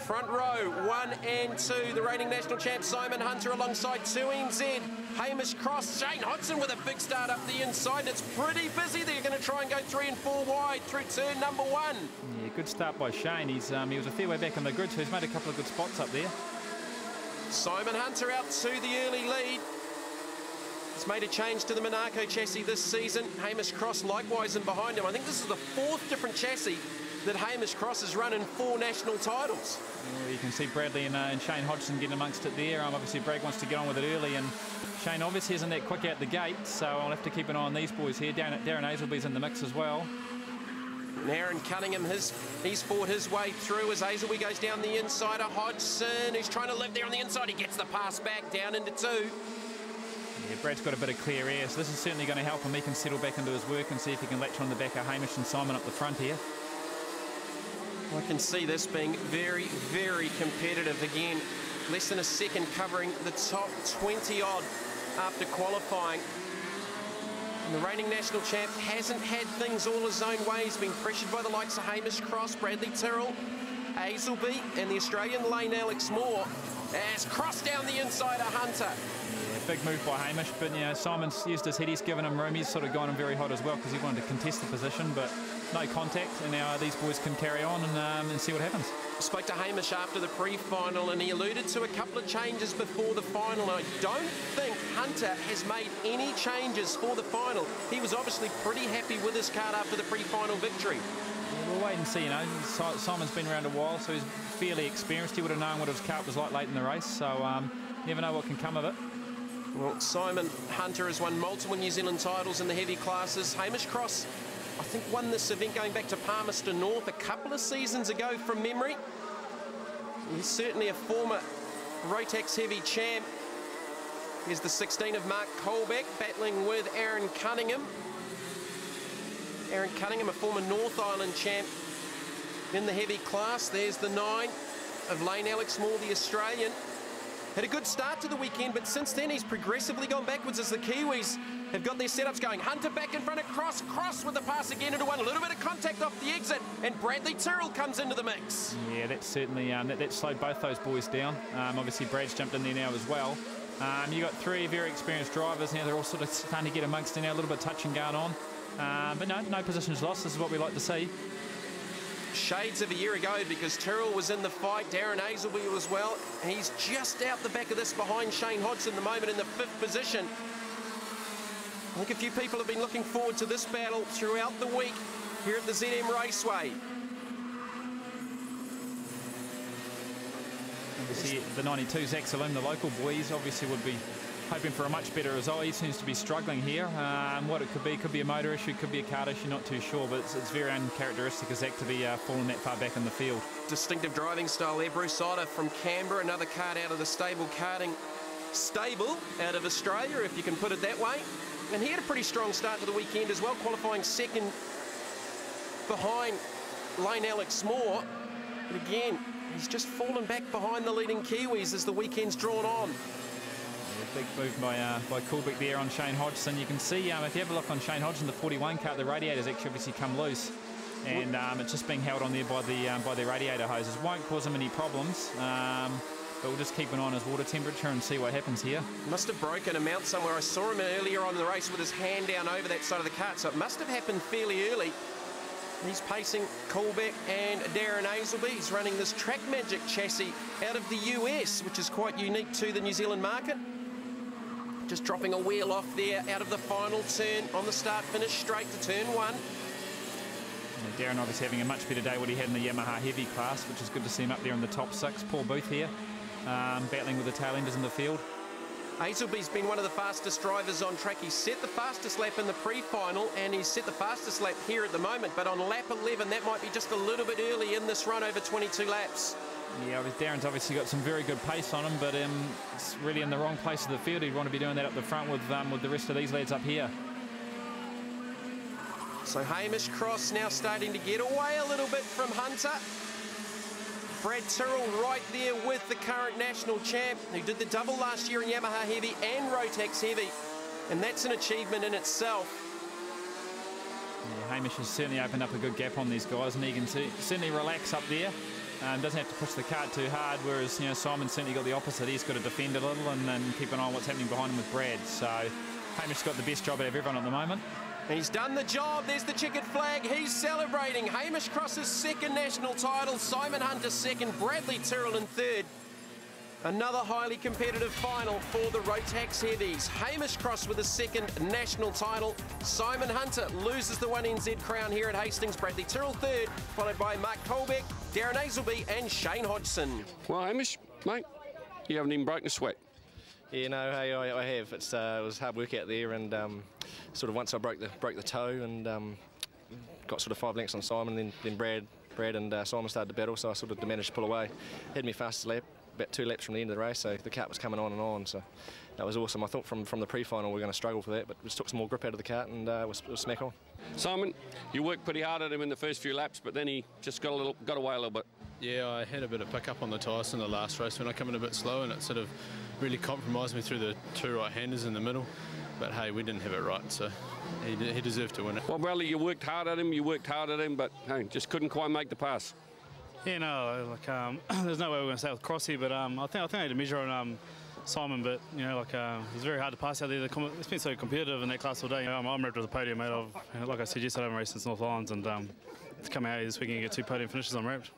Front row, 1 and 2. The reigning national champ Simon Hunter alongside 2NZ. Hamish Cross, Shane Hodgson with a big start up the inside. And it's pretty busy. They're going to try and go 3 and 4 wide through turn number 1. Yeah, good start by Shane. He was a fair way back in the grid, so he's made a couple of good spots up there. Simon Hunter out to the early lead. He's made a change to the Monaco chassis this season. Hamish Cross likewise in behind him. I think this is the 4th different chassis that Hamish Cross has run in 4 national titles. Well, you can see Bradley and Shane Hodgson getting amongst it there. Obviously, Bragg wants to get on with it early, and Shane obviously isn't that quick out the gate, so I'll have to keep an eye on these boys here. Darren Hazelby's in the mix as well. And Aaron Cunningham, he's fought his way through as Hazelby goes down the inside of Hodgson, who's trying to live there on the inside. He gets the pass back down into 2. Yeah, Brad's got a bit of clear air, so this is certainly going to help him. He can settle back into his work and see if he can latch on the back of Hamish and Simon up the front here. I can see this being very, very competitive. Again, less than a second covering the top 20-odd after qualifying. And the reigning national champ hasn't had things all his own way. He's been pressured by the likes of Hamish Cross, Bradley Tyrrell, Hazelby, and the Australian Lane Alex Moore as Cross down the inside of Hunter. Yeah, big move by Hamish, but you know, Simon's used his head. He's given him room. He's sort of gone him very hot as well because he wanted to contest the position, but no contact, and now these boys can carry on and see what happens. Spoke to Hamish after the pre-final, and he alluded to a couple of changes before the final. I don't think Hunter has made any changes for the final. He was obviously pretty happy with his card after the pre-final victory. Yeah, we'll wait and see. You know, Simon's been around a while, so he's fairly experienced. He would have known what his cart was like late in the race, so never know what can come of it. Well, Simon Hunter has won multiple New Zealand titles in the heavy classes. Hamish Cross, I think, won this event going back to Palmerston North a couple of seasons ago from memory. He's certainly a former Rotax heavy champ. Here's the 16 of Mark Colbeck battling with Aaron Cunningham. Aaron Cunningham, a former North Island champ in the heavy class. There's the 9 of Lane Alex Moore, the Australian. Had a good start to the weekend, but since then he's progressively gone backwards as the Kiwis have got their setups going. Hunter back in front of Cross. Cross with the pass again into 1. A little bit of contact off the exit, and Bradley Tyrrell comes into the mix. Yeah, that's certainly that slowed both those boys down. Obviously, Brad's jumped in there now as well. You've got 3 very experienced drivers now. They're all sort of starting to get amongst there now. A little bit of touch and going on. But no positions lost. This is what we like to see. Shades of a year ago, because Tyrrell was in the fight, Darren Hazelby as well. He's just out the back of this behind Shane Hodgson at the moment in the 5th position. I think a few people have been looking forward to this battle throughout the week here at the ZM Raceway. Obviously, the 92, Zach Saloom, the local boys, obviously would be hoping for a much better result. He seems to be struggling here. What it could be a motor issue, could be a kart issue, not too sure, but it's very uncharacteristic of Zach to be falling that far back in the field. Distinctive driving style there. Bruce Otter from Canberra, another kart out of the stable karting stable out of Australia, if you can put it that way. And he had a pretty strong start to the weekend as well, qualifying 2nd behind Lane Alex Moore. But again, he's just fallen back behind the leading Kiwis as the weekend's drawn on. Big move by Coolbeck there on Shane Hodgson. You can see, if you have a look on Shane Hodgson, the 41 kart, the radiator's actually obviously come loose. And it's just being held on there by the radiator hoses. Won't cause him any problems. But we'll just keep an eye on his water temperature and see what happens here. Must have broken a mount somewhere. I saw him earlier on in the race with his hand down over that side of the kart, so it must have happened fairly early. He's pacing Colbeck and Darren Hazelby. He's running this Track Magic chassis out of the US, which is quite unique to the New Zealand market. Just dropping a wheel off there out of the final turn on the start-finish straight to turn 1. Yeah, Darren obviously having a much better day what he had in the Yamaha heavy class, which is good to see him up there in the top 6. Paul Booth here, battling with the tail enders in the field. Hazelby's been one of the fastest drivers on track. He's set the fastest lap in the pre-final, and he's set the fastest lap here at the moment. But on lap 11, that might be just a little bit early in this run over 22 laps. Yeah, Darren's obviously got some very good pace on him, but it's really in the wrong place of the field. He'd want to be doing that up the front with the rest of these lads up here. So Hamish Cross now starting to get away a little bit from Hunter. Brad Tyrrell right there with the current national champ, who did the double last year in Yamaha Heavy and Rotax Heavy. And that's an achievement in itself. Yeah, Hamish has certainly opened up a good gap on these guys, and he can certainly relax up there. doesn't have to push the kart too hard, whereas, you know, Simon certainly got the opposite. He's got to defend a little and keep an eye on what's happening behind him with Brad. So Hamish's got the best job out of everyone at the moment. He's done the job. There's the checkered flag. He's celebrating. Hamish Cross's second national title. Simon Hunter second. Bradley Tyrrell in third. Another highly competitive final for the Rotax Heavies. Hamish Cross with a second national title. Simon Hunter loses the 1NZ crown here at Hastings. Bradley Tyrrell third, followed by Mark Colbeck, Darren Hazelby and Shane Hodgson. Well, Hamish, mate, you haven't even broken a sweat. Yeah, no, hey, I have. It was hard work out there, and sort of once I broke the toe and got sort of 5 lengths on Simon, then Brad and Simon started to battle, so I sort of managed to pull away. Had me fastest lap, about 2 laps from the end of the race, so the kart was coming on and on, so that was awesome. I thought from the pre-final we were going to struggle for that, but we just took some more grip out of the kart and it was smack on. Simon, you worked pretty hard at him in the first few laps, but then he just got away a little bit. Yeah, I had a bit of pick up on the tyres in the last race when I come in a bit slow, and it sort of really compromised me through the 2 right-handers in the middle. But hey, we didn't have it right, so he deserved to win it. Well, Bradley, you worked hard at him, but hey, just couldn't quite make the pass. Yeah, no, like there's no way we're going to stay with Crossy, but I think I had to measure on Simon, but you know, like it was very hard to pass out there. It's been so competitive in that class all day. You know, I'm wrapped with the podium, mate. Like I said yesterday, I'm racing since North Islands, and to come out here this weekend and get 2 podium finishes, I'm wrapped.